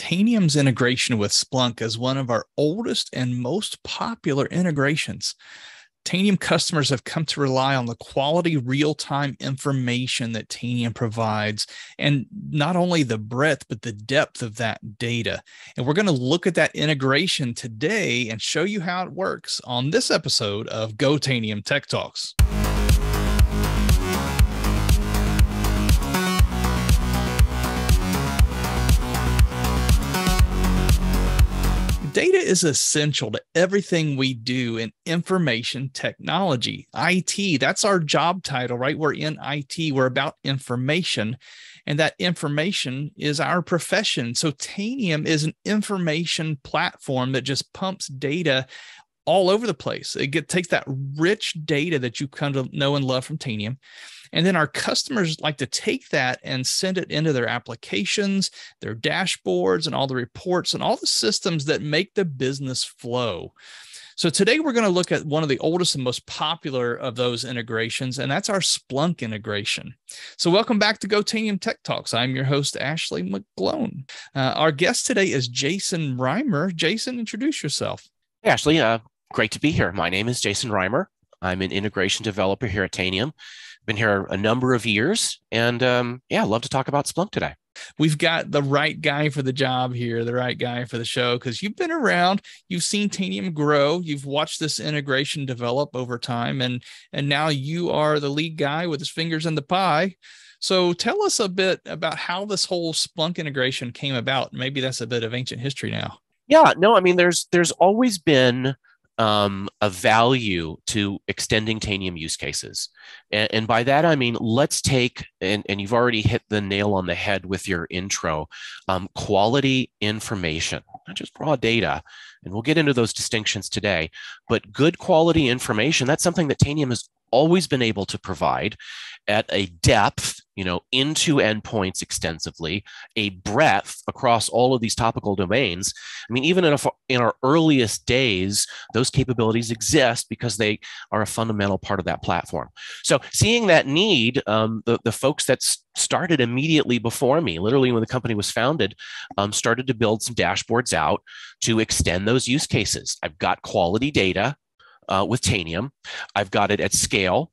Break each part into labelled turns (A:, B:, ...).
A: Go-Tanium's integration with Splunk is one of our oldest and most popular integrations. Tanium customers have come to rely on the quality real-time information that Tanium provides, and not only the breadth, but the depth of that data. And we're going to look at that integration today and show you how it works on this episode of Go-Tanium Tech Talks. Data is essential to everything we do in information technology. IT, that's our job title, right? We're in IT, we're about information, and that information is our profession. So Tanium is an information platform that just pumps data all over the place. It takes that rich data that you come to know and love from Tanium, and then our customers like to take that and send it into their applications, their dashboards, and all the reports and all the systems that make the business flow. So today we're going to look at one of the oldest and most popular of those integrations, and that's our Splunk integration. So welcome back to Go-Tanium Tech Talks. I'm your host, Ashley McGlone. Our guest today is Jason Reimer. Jason, introduce yourself.
B: Hey, Ashley, great to be here. My name is Jason Reimer. I'm an integration developer here at Tanium. Been here a number of years, and I'd love to talk about Splunk today.
A: We've got the right guy for the job here, the right guy for the show, because you've been around, you've seen Tanium grow, you've watched this integration develop over time, and now you are the lead guy with his fingers in the pie. So tell us a bit about how this whole Splunk integration came about. Maybe that's a bit of ancient history now.
B: Yeah, no, I mean, there's always been a value to extending Tanium use cases. And by that, I mean, let's take, and you've already hit the nail on the head with your intro, quality information, not just raw data. And we'll get into those distinctions today, but good quality information, that's something that Tanium has always been able to provide at a depth, into endpoints extensively, a breadth across all of these topical domains. I mean, even in our earliest days, those capabilities exist because they are a fundamental part of that platform. So seeing that need, the folks that started immediately before me, literally when the company was founded, started to build some dashboards out to extend those use cases. I've got quality data with Tanium. I've got it at scale.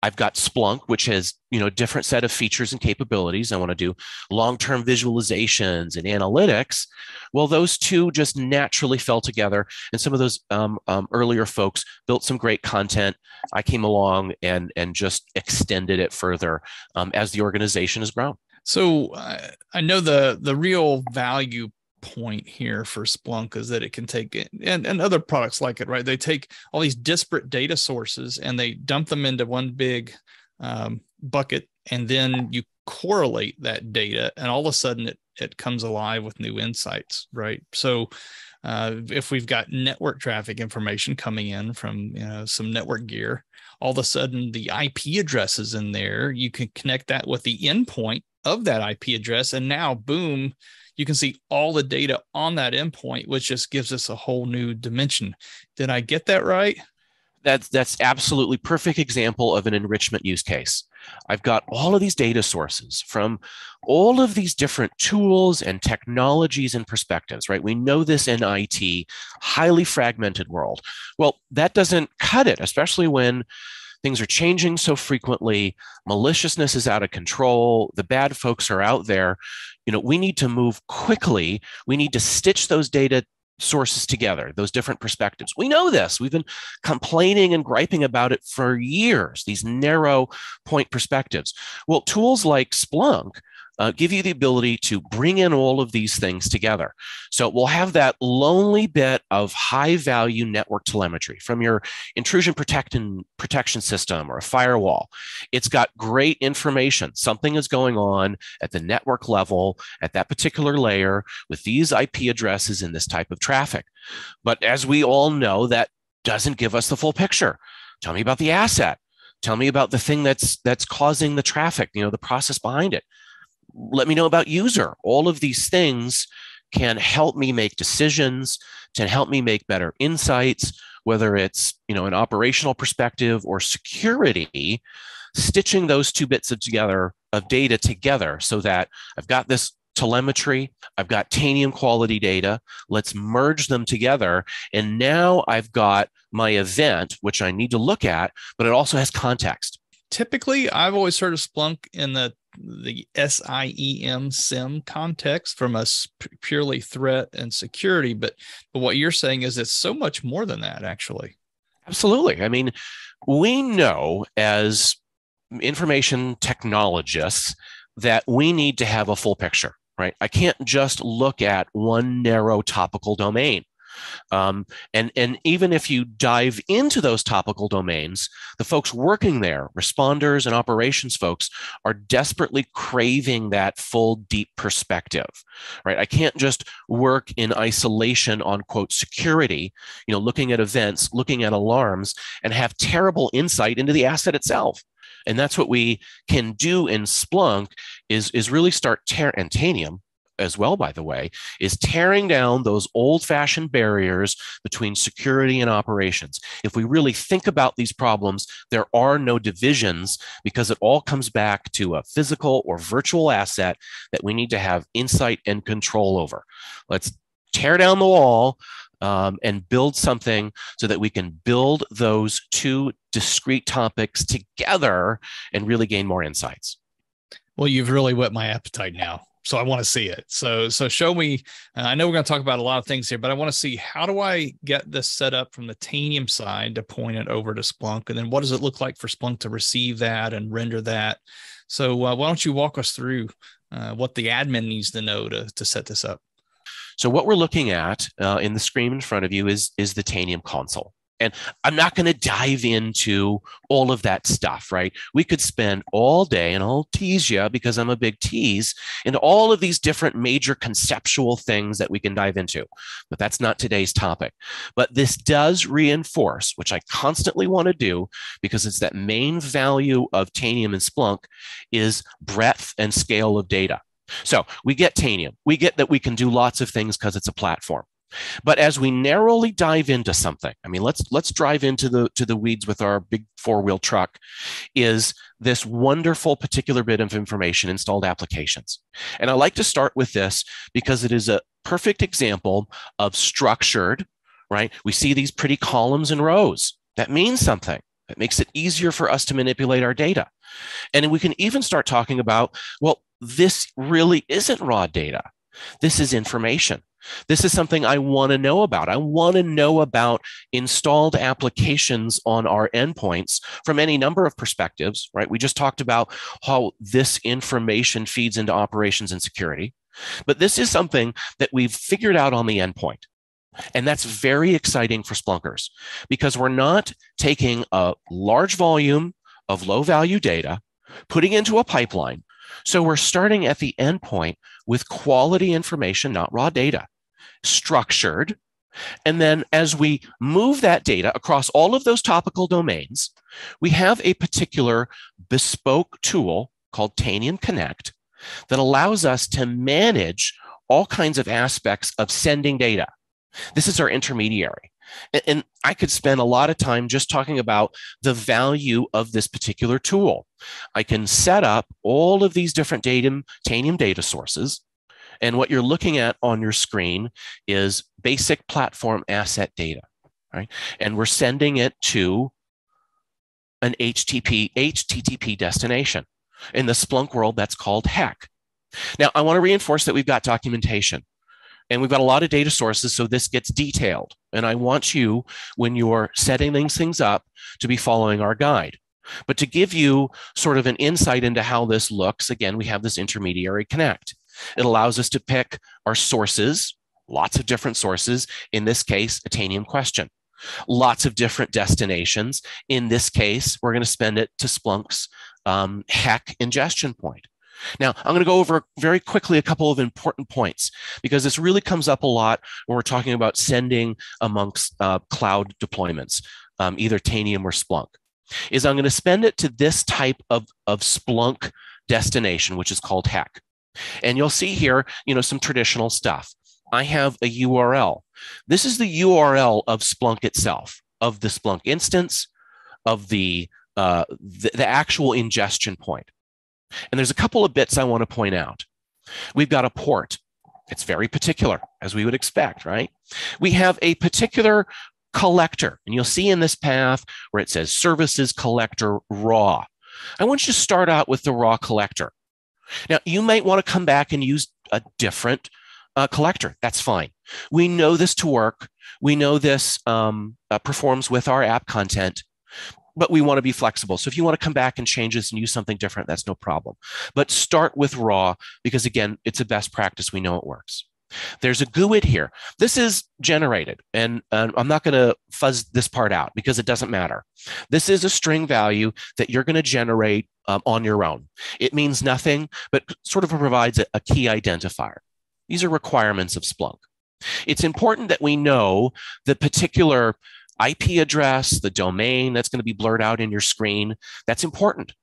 B: I've got Splunk, which has, a different set of features and capabilities. I want to do long-term visualizations and analytics. Well, those two just naturally fell together. And some of those earlier folks built some great content. I came along and just extended it further as the organization has grown.
A: So I know the real value point here for Splunk is that it can take it and other products like it, right? They take all these disparate data sources and they dump them into one big bucket, and then you correlate that data, and all of a sudden it comes alive with new insights, right? So if we've got network traffic information coming in from some network gear, all of a sudden the IP address is in there. You can connect that with the endpoint of that IP address, and now boom, you can see all the data on that endpoint, which just gives us a whole new dimension. Did I get that right?
B: That's absolutely perfect example of an enrichment use case. I've got all of these data sources from all of these different tools and technologies and perspectives, right? We know this in IT, highly fragmented world. Well, that doesn't cut it, especially when things are changing so frequently. Maliciousness is out of control. The bad folks are out there. We need to move quickly. We need to stitch those data sources together, those different perspectives. We know this. We've been complaining and griping about it for years, these narrow point perspectives. Well, tools like Splunk give you the ability to bring in all of these things together. So we'll have that lonely bit of high value network telemetry from your intrusion protection system or a firewall. It's got great information. Something is going on at the network level at that particular layer with these IP addresses and this type of traffic. But as we all know, that doesn't give us the full picture. Tell me about the asset. Tell me about the thing that's causing the traffic, the process behind it. Let me know about user. All of these things can help me make decisions, can help me make better insights, whether it's, an operational perspective or security, stitching those two bits of data together so that I've got this telemetry, I've got Tanium quality data. Let's merge them together. And now I've got my event, which I need to look at, but it also has context.
A: Typically, I've always heard of Splunk in the SIEM context from a purely threat and security, but what you're saying is it's so much more than that, actually.
B: Absolutely. I mean, we know as information technologists that we need to have a full picture, right? I can't just look at one narrow topical domain. And even if you dive into those topical domains, the folks working there, responders and operations folks, are desperately craving that full, deep perspective, right? I can't just work in isolation on, quote, security, looking at events, looking at alarms, and have terrible insight into the asset itself. And that's what we can do in Splunk is really start and Tanium as well, by the way, is tearing down those old-fashioned barriers between security and operations. If we really think about these problems, there are no divisions because it all comes back to a physical or virtual asset that we need to have insight and control over. Let's tear down the wall and build something so that we can build those two discrete topics together and really gain more insights.
A: Well, you've really whet my appetite now. So I want to see it. So show me. I know we're going to talk about a lot of things here, but I want to see, how do I get this set up from the Tanium side to point it over to Splunk? And then what does it look like for Splunk to receive that and render that? So why don't you walk us through what the admin needs to know to set this up?
B: So what we're looking at in the screen in front of you is the Tanium console. And I'm not going to dive into all of that stuff, right? We could spend all day, and I'll tease you because I'm a big tease, into all of these different major conceptual things that we can dive into. But that's not today's topic. But this does reinforce, which I constantly want to do, because it's that main value of Tanium and Splunk, is breadth and scale of data. So we get Tanium. We get that we can do lots of things because it's a platform. But as we narrowly dive into something, I mean, let's drive into the weeds with our big four-wheel truck, is this wonderful particular bit of information, installed applications. And I like to start with this because it is a perfect example of structured, right? We see these pretty columns and rows. That means something. It makes it easier for us to manipulate our data. And we can even start talking about, well, this really isn't raw data. This is information. This is something I want to know about. I want to know about installed applications on our endpoints from any number of perspectives, right? We just talked about how this information feeds into operations and security, but this is something that we've figured out on the endpoint. And that's very exciting for Splunkers because we're not taking a large volume of low value data, putting into a pipeline. So we're starting at the endpoint with quality information, not raw data, structured. And then as we move that data across all of those topical domains, we have a particular bespoke tool called Tanium Connect that allows us to manage all kinds of aspects of sending data. This is our intermediary. And I could spend a lot of time just talking about the value of this particular tool. I can set up all of these different Tanium data sources. And what you're looking at on your screen is basic platform asset data, right? And we're sending it to an HTTP destination. In the Splunk world, that's called HEC. Now, I want to reinforce that we've got documentation. And we've got a lot of data sources, so this gets detailed. And I want you, when you're setting these things up, to be following our guide. But to give you sort of an insight into how this looks, again, we have this intermediary connect. It allows us to pick our sources, lots of different sources, in this case, a Tanium question. Lots of different destinations. In this case, we're going to spend it to Splunk's HEC ingestion point. Now, I'm going to go over very quickly a couple of important points because this really comes up a lot when we're talking about sending amongst cloud deployments, either Tanium or Splunk, is I'm going to spend it to this type of Splunk destination, which is called HEC. And you'll see here, some traditional stuff. I have a URL. This is the URL of Splunk itself, of the Splunk instance, of the actual ingestion point. And there's a couple of bits I want to point out. We've got a port. It's very particular, as we would expect, right? We have a particular collector, and you'll see in this path where it says services collector raw. I want you to start out with the raw collector. Now, you might want to come back and use a different collector. That's fine. We know this to work. We know this performs with our app content, but we want to be flexible. So if you want to come back and change this and use something different, that's no problem. But start with raw because, again, it's a best practice. We know it works. There's a GUID here. This is generated, and I'm not going to fuzz this part out because it doesn't matter. This is a string value that you're going to generate on your own. It means nothing, but sort of provides a key identifier. These are requirements of Splunk. It's important that we know the particular IP address, the domain that's going to be blurred out in your screen. That's important.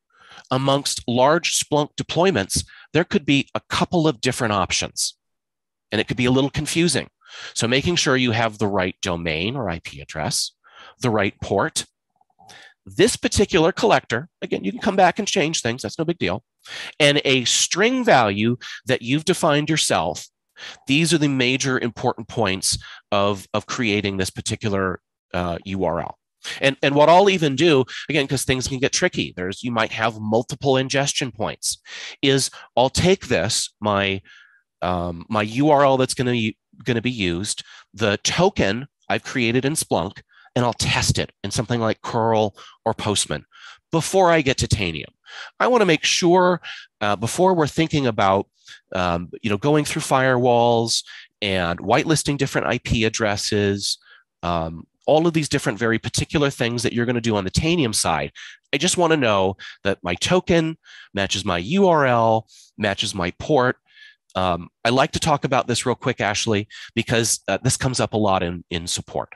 B: Amongst large Splunk deployments, there could be a couple of different options, and it could be a little confusing. So making sure you have the right domain or IP address, the right port. This particular collector, again, you can come back and change things. That's no big deal. And a string value that you've defined yourself. These are the major important points of creating this particular URL. And what I'll even do, again, because things can get tricky, you might have multiple ingestion points, is I'll take this, my URL that's going to be used, the token I've created in Splunk, and I'll test it in something like curl or Postman before I get to Tanium. I want to make sure before we're thinking about going through firewalls and whitelisting different IP addresses, all of these different very particular things that you're going to do on the Tanium side. I just want to know that my token matches my URL, matches my port. I like to talk about this real quick, Ashley, because this comes up a lot in support.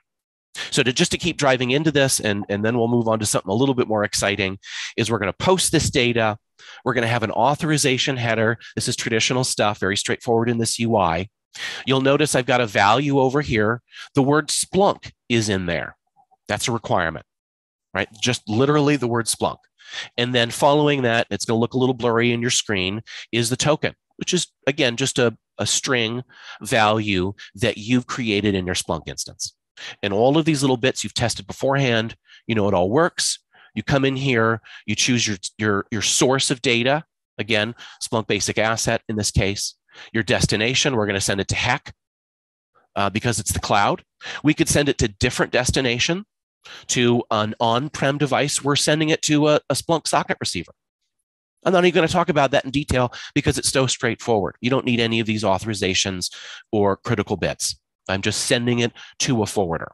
B: So just to keep driving into this, and then we'll move on to something a little bit more exciting, is we're going to post this data. We're going to have an authorization header. This is traditional stuff, very straightforward in this UI. You'll notice I've got a value over here. The word Splunk is in there. That's a requirement, right? Just literally the word Splunk. And then following that, it's going to look a little blurry in your screen, is the token, which is, again, just a string value that you've created in your Splunk instance. And all of these little bits you've tested beforehand, you know it all works. You come in here, you choose your source of data. Again, Splunk basic asset in this case. Your destination, we're going to send it to HEC because it's the cloud. We could send it to different destination, to an on-prem device. We're sending it to a Splunk socket receiver. I'm not even going to talk about that in detail because it's so straightforward. You don't need any of these authorizations or critical bits. I'm just sending it to a forwarder.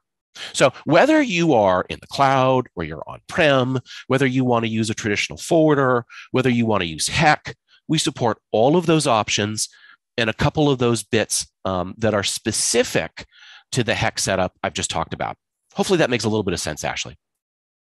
B: So whether you are in the cloud or you're on-prem, whether you want to use a traditional forwarder, whether you want to use HEC, we support all of those options and a couple of those bits that are specific to the HEC setup I've just talked about. Hopefully that makes a little bit of sense, Ashley.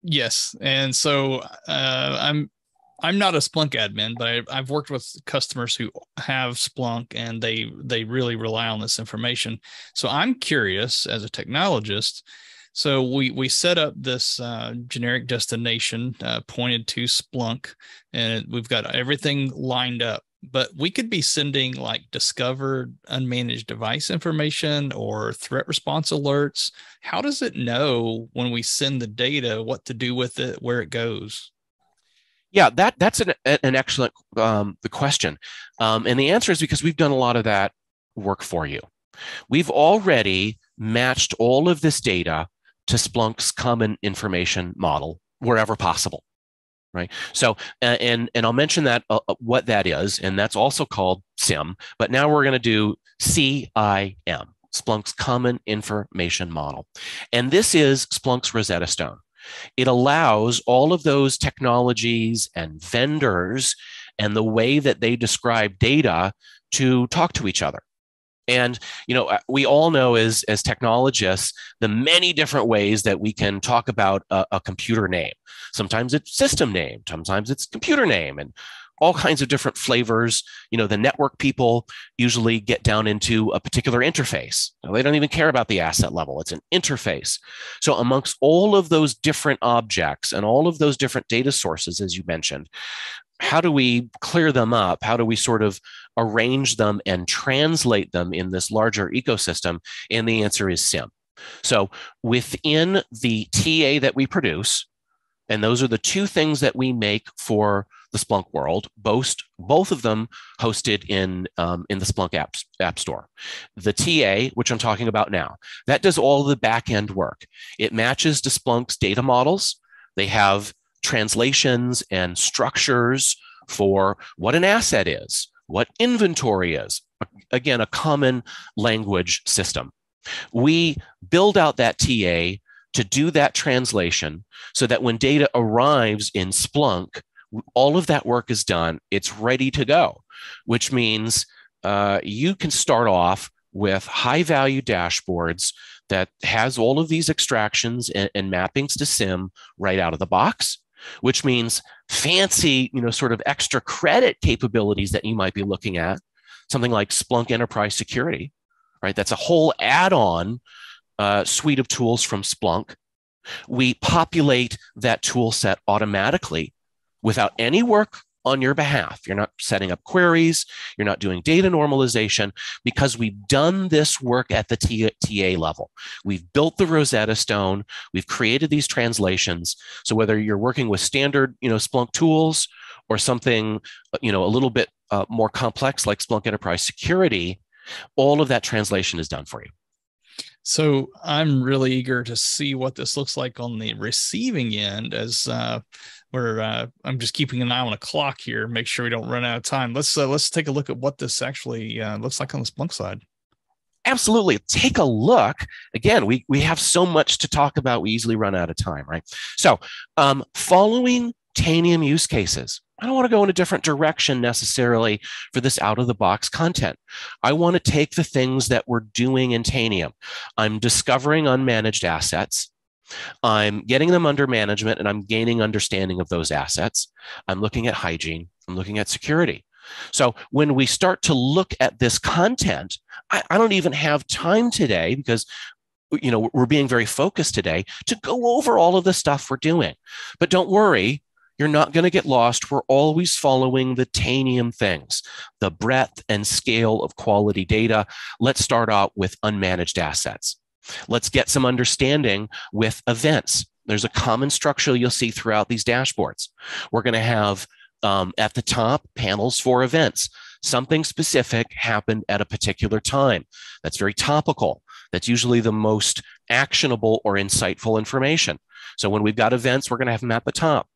A: Yes. And so I'm not a Splunk admin, but I've worked with customers who have Splunk, and they really rely on this information. So I'm curious as a technologist. So we set up this generic destination pointed to Splunk, and we've got everything lined up. But we could be sending like discovered unmanaged device information or threat response alerts. How does it know when we send the data what to do with it, where it goes?
B: Yeah, that's an excellent the question. And the answer is because we've done a lot of that work for you. We've already matched all of this data to Splunk's common information model wherever possible, right? So, and I'll mention that what that is, and that's also called SIEM. But now we're going to do CIM, Splunk's common information model. And this is Splunk's Rosetta Stone. It allows all of those technologies and vendors and the way that they describe data to talk to each other. And, we all know as technologists, the many different ways that we can talk about a computer name. Sometimes it's system name, sometimes it's computer name, and all kinds of different flavors. The network people usually get down into a particular interface. Now, they don't even care about the asset level. It's an interface. So amongst all of those different objects and all of those different data sources, as you mentioned, how do we clear them up? How do we sort of arrange them and translate them in this larger ecosystem? And the answer is SIEM. So within the TA that we produce, and those are the two things that we make for the Splunk world, both of them hosted in the Splunk app Store. The TA, which I'm talking about now, that does all the back-end work. It matches to Splunk's data models. They have translations and structures for what an asset is, what inventory is. Again, a common language system. We build out that TA to do that translation so that when data arrives in Splunk, all of that work is done. It's ready to go, which means you can start off with high-value dashboards that has all of these extractions and mappings to SIEM right out of the box, which means fancy, sort of extra credit capabilities that you might be looking at, something like Splunk Enterprise Security, right? That's a whole add-on suite of tools from Splunk. We populate that tool set automatically without any work on your behalf. You're not setting up queries. You're not doing data normalization because we've done this work at the TA level. We've built the Rosetta Stone. We've created these translations. So whether you're working with standard, Splunk tools or something, a little bit more complex like Splunk Enterprise Security, all of that translation is done for you.
A: So I'm really eager to see what this looks like on the receiving end as I'm just keeping an eye on a clock here, make sure we don't run out of time. Let's take a look at what this actually looks like on the Splunk side.
B: Absolutely. Take a look. Again, we have so much to talk about. We easily run out of time, right? So following Tanium use cases, I don't want to go in a different direction necessarily for this out-of-the-box content. I want to take the things that we're doing in Tanium. I'm discovering unmanaged assets. I'm getting them under management, and I'm gaining understanding of those assets. I'm looking at hygiene. I'm looking at security. So when we start to look at this content, I don't even have time today because we're being very focused today to go over all of the stuff we're doing. But don't worry. You're not going to get lost. We're always following the Tanium things, the breadth and scale of quality data. Let's start out with unmanaged assets. Let's get some understanding with events. There's a common structure you'll see throughout these dashboards. We're going to have at the top panels for events. Something specific happened at a particular time. That's very topical. That's usually the most actionable or insightful information. So when we've got events, we're going to have them at the top.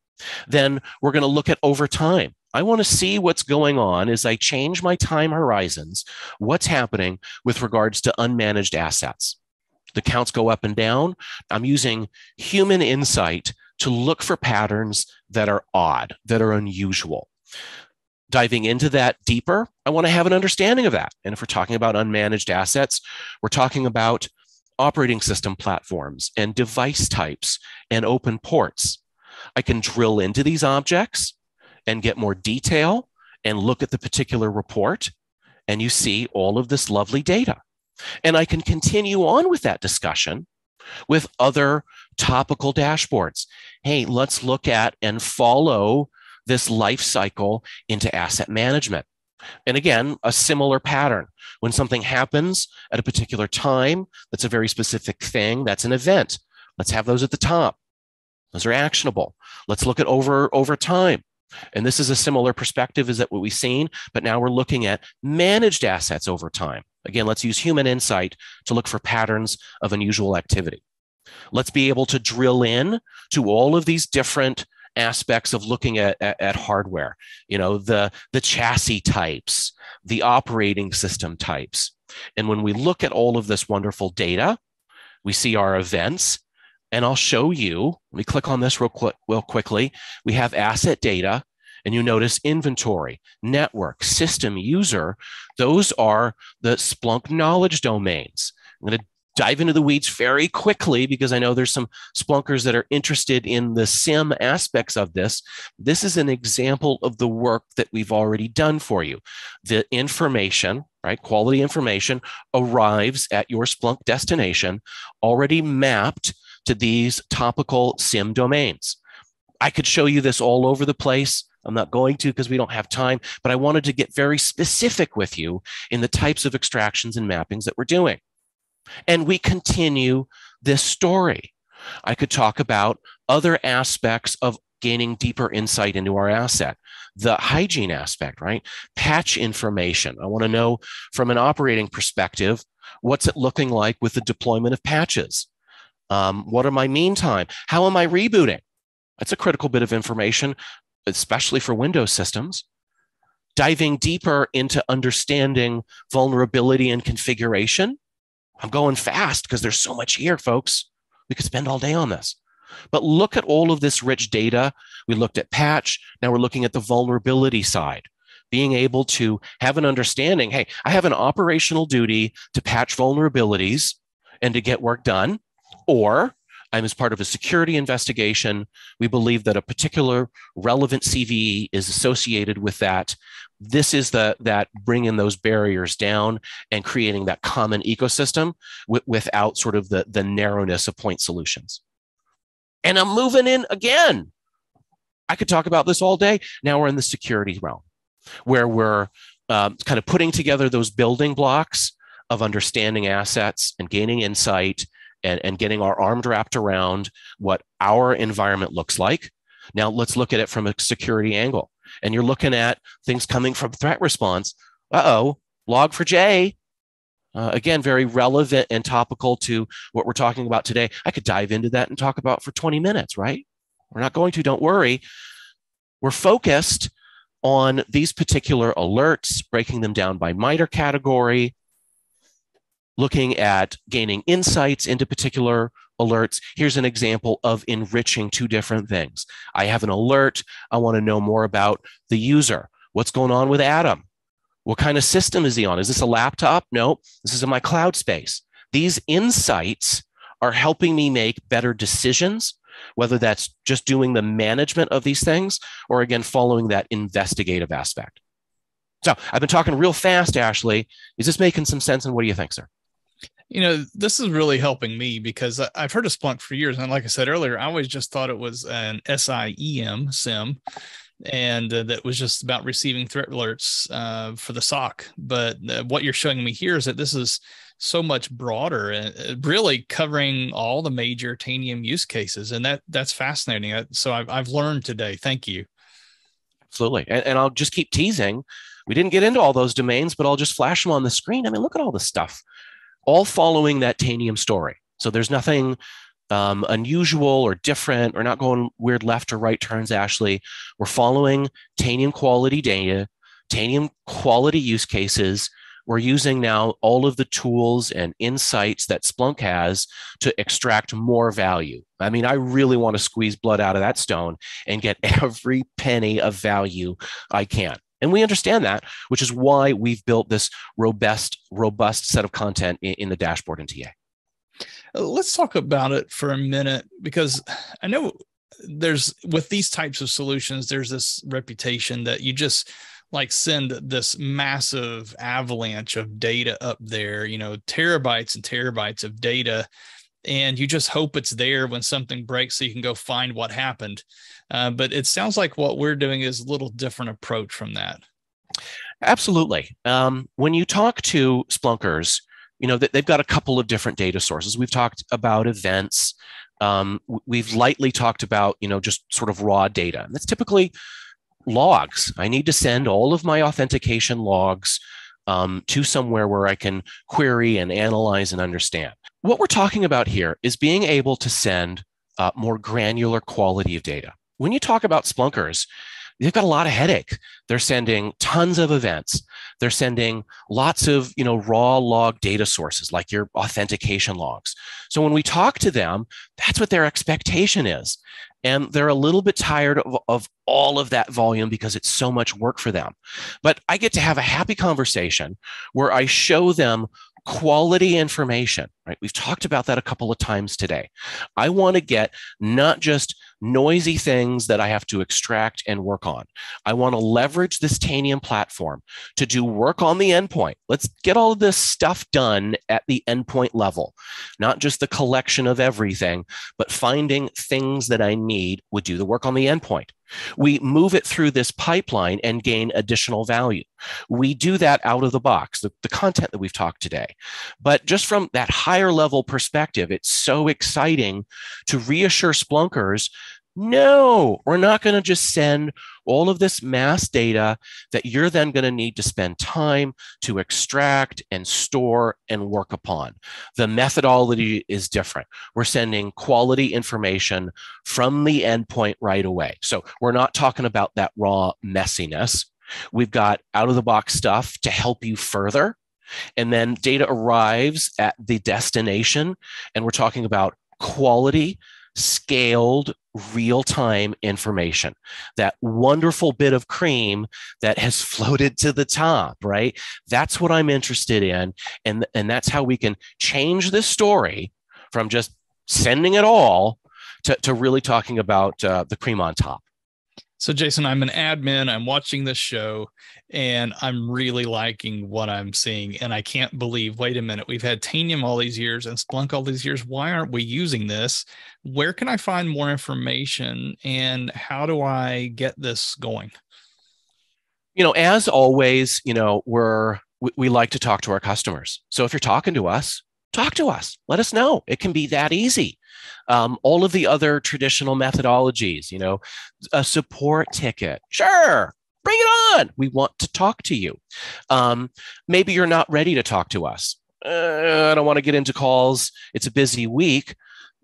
B: Then we're going to look at over time. I want to see what's going on as I change my time horizons, what's happening with regards to unmanaged assets. The counts go up and down. I'm using human insight to look for patterns that are odd, that are unusual. Diving into that deeper, I want to have an understanding of that. And if we're talking about unmanaged assets, we're talking about operating system platforms and device types and open ports. I can drill into these objects and get more detail and look at the particular report, and you see all of this lovely data. And I can continue on with that discussion with other topical dashboards. Hey, let's look at and follow this life cycle into asset management. And again, a similar pattern. When something happens at a particular time, that's a very specific thing, that's an event. Let's have those at the top. Those are actionable. Let's look at over time. And this is a similar perspective as that what we've seen, but now we're looking at managed assets over time. Again, let's use human insight to look for patterns of unusual activity. Let's be able to drill in to all of these different aspects of looking at hardware, the chassis types, the operating system types. And when we look at all of this wonderful data, we see our events. And I'll show you, let me click on this real quickly. We have asset data, and you notice inventory, network, system, user. Those are the Splunk knowledge domains. I'm going to dive into the weeds very quickly because I know there's some Splunkers that are interested in the SIEM aspects of this. This is an example of the work that we've already done for you. The information, right, quality information arrives at your Splunk destination already mapped to these topical SIEM domains. I could show you this all over the place. I'm not going to because we don't have time, but I wanted to get very specific with you in the types of extractions and mappings that we're doing. And we continue this story. I could talk about other aspects of gaining deeper insight into our asset. The hygiene aspect, right? Patch information. I want to know from an operating perspective, what's it looking like with the deployment of patches? What are my mean time? How am I rebooting? That's a critical bit of information, especially for Windows systems. Diving deeper into understanding vulnerability and configuration. I'm going fast because there's so much here, folks. We could spend all day on this. But look at all of this rich data. We looked at patch. Now we're looking at the vulnerability side, being able to have an understanding. Hey, I have an operational duty to patch vulnerabilities and to get work done, or I'm as part of a security investigation. We believe that a particular relevant CVE is associated with that. This is that bringing those barriers down and creating that common ecosystem without sort of the narrowness of point solutions. And I'm moving in again. I could talk about this all day. Now we're in the security realm, where we're kind of putting together those building blocks of understanding assets and gaining insight and getting our arms wrapped around what our environment looks like. Now let's look at it from a security angle. And you're looking at things coming from threat response. Log4j. Again, very relevant and topical to what we're talking about today. I could dive into that and talk about for 20 minutes, right? We're not going to, don't worry. We're focused on these particular alerts, breaking them down by MITRE category, looking at gaining insights into particular alerts. Here's an example of enriching two different things. I have an alert. I want to know more about the user. What's going on with Adam? What kind of system is he on? Is this a laptop? No, this is in my cloud space. These insights are helping me make better decisions, whether that's just doing the management of these things or, again, following that investigative aspect. So I've been talking real fast, Ashley. Is this making some sense? And what do you think, sir?
A: This is really helping me because I've heard of Splunk for years. And like I said earlier, I always just thought it was an SIEM, and that was just about receiving threat alerts for the SOC. But what you're showing me here is that this is so much broader and really covering all the major Tanium use cases. And that's fascinating. So I've learned today. Thank you.
B: Absolutely. And I'll just keep teasing. We didn't get into all those domains, but I'll just flash them on the screen. I mean, look at all this stuff, all following that Tanium story. So there's nothing unusual or different. We're not going weird left or right turns, Ashley. We're following Tanium quality data, Tanium quality use cases. We're using now all of the tools and insights that Splunk has to extract more value. I mean, I really want to squeeze blood out of that stone and get every penny of value I can. And we understand that, which is why we've built this robust set of content in the dashboard in TA.
A: Let's talk about it for a minute, because I know with these types of solutions, there's this reputation that you just like send this massive avalanche of data up there, terabytes and terabytes of data, and you just hope it's there when something breaks so you can go find what happened. But it sounds like what we're doing is a little different approach from that.
B: Absolutely. When you talk to Splunkers, they've got a couple of different data sources. We've talked about events. We've lightly talked about, just sort of raw data. And that's typically logs. I need to send all of my authentication logs to somewhere where I can query and analyze and understand. What we're talking about here is being able to send more granular quality of data. When you talk about Splunkers, they've got a lot of headache. They're sending tons of events. They're sending lots of, raw log data sources like your authentication logs. So when we talk to them, that's what their expectation is. And they're a little bit tired of all of that volume because it's so much work for them. But I get to have a happy conversation where I show them quality information, right? We've talked about that a couple of times today. I want to get not just noisy things that I have to extract and work on. I want to leverage this Tanium platform to do work on the endpoint. Let's get all of this stuff done at the endpoint level, not just the collection of everything, but finding things that I need would do the work on the endpoint. We move it through this pipeline and gain additional value. We do that out of the box, the content that we've talked today. But just from that higher level perspective, it's so exciting to reassure Splunkers, no, we're not going to just send all of this mass data that you're then going to need to spend time to extract and store and work upon. The methodology is different. We're sending quality information from the endpoint right away. So we're not talking about that raw messiness. We've got out of the box stuff to help you further. And then data arrives at the destination, and we're talking about quality, scaled, real-time information, that wonderful bit of cream that has floated to the top, right? That's what I'm interested in. And that's how we can change this story from just sending it all to really talking about the cream on top.
A: So, Jason, I'm an admin. I'm watching this show and I'm really liking what I'm seeing. And I can't believe, wait a minute, we've had Tanium all these years and Splunk all these years. Why aren't we using this? Where can I find more information and how do I get this going?
B: As always, we like to talk to our customers. So if you're talking to us, talk to us. Let us know. It can be that easy. All of the other traditional methodologies, a support ticket. Sure, bring it on. We want to talk to you. Maybe you're not ready to talk to us. I don't want to get into calls. It's a busy week.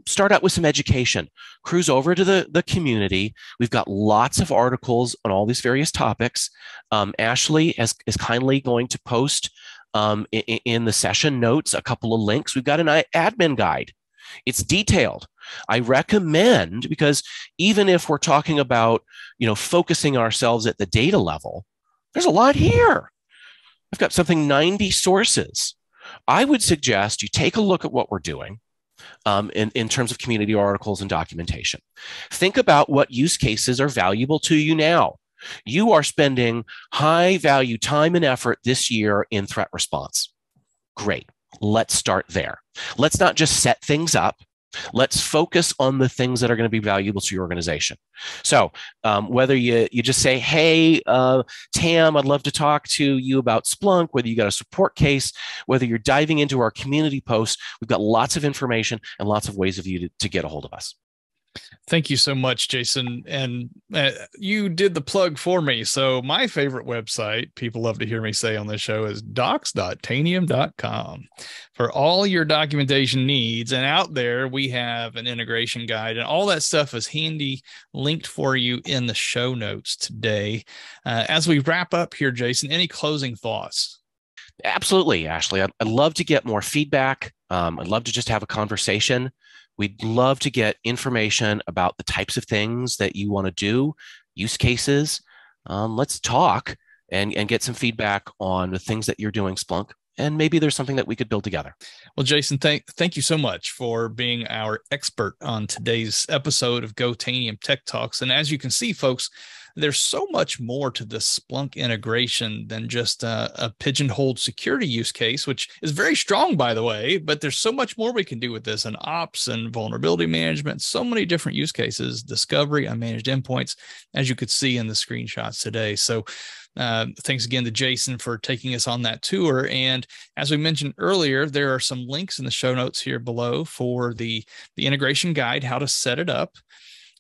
B: Start out with some education. Cruise over to the community. We've got lots of articles on all these various topics. Ashley is kindly going to post in the session notes a couple of links. We've got an admin guide. It's detailed. I recommend, because even if we're talking about, focusing ourselves at the data level, there's a lot here. I've got something 90 sources. I would suggest you take a look at what we're doing in terms of community articles and documentation. Think about what use cases are valuable to you now. You are spending high value time and effort this year in threat response. Great. Let's start there. Let's not just set things up. Let's focus on the things that are going to be valuable to your organization. So whether you just say, hey, Tam, I'd love to talk to you about Splunk, whether you got a support case, whether you're diving into our community posts, we've got lots of information and lots of ways of you to get a hold of us.
A: Thank you so much, Jason. And you did the plug for me. So my favorite website, people love to hear me say on this show, is docs.tanium.com for all your documentation needs. And out there, we have an integration guide and all that stuff is handy linked for you in the show notes today. As we wrap up here, Jason, any closing thoughts?
B: Absolutely, Ashley. I'd love to get more feedback. I'd love to just have a conversation. We'd love to get information about the types of things that you want to do, use cases. Let's talk and get some feedback on the things that you're doing, Splunk. And maybe there's something that we could build together.
A: Well, Jason, thank you so much for being our expert on today's episode of Go-Tanium Tech Talks. And as you can see, folks, there's so much more to this Splunk integration than just a pigeonholed security use case, which is very strong, by the way, but there's so much more we can do with this and ops and vulnerability management, so many different use cases, discovery, unmanaged endpoints, as you could see in the screenshots today. So thanks again to Jason for taking us on that tour. And as we mentioned earlier, there are some links in the show notes here below for the integration guide, how to set it up.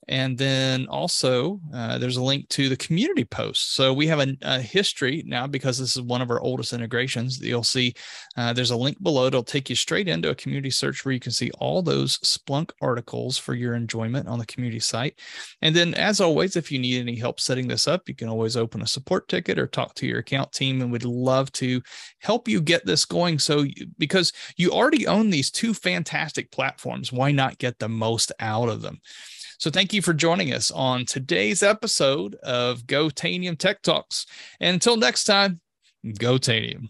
A: And then also there's a link to the community post. So we have a history now, because this is one of our oldest integrations. You'll see there's a link below. It'll take you straight into a community search where you can see all those Splunk articles for your enjoyment on the community site. And then, as always, if you need any help setting this up, you can always open a support ticket or talk to your account team, and we'd love to help you get this going. So because you already own these two fantastic platforms, why not get the most out of them? So thank you for joining us on today's episode of Go-Tanium Tech Talks. And until next time, Go-Tanium.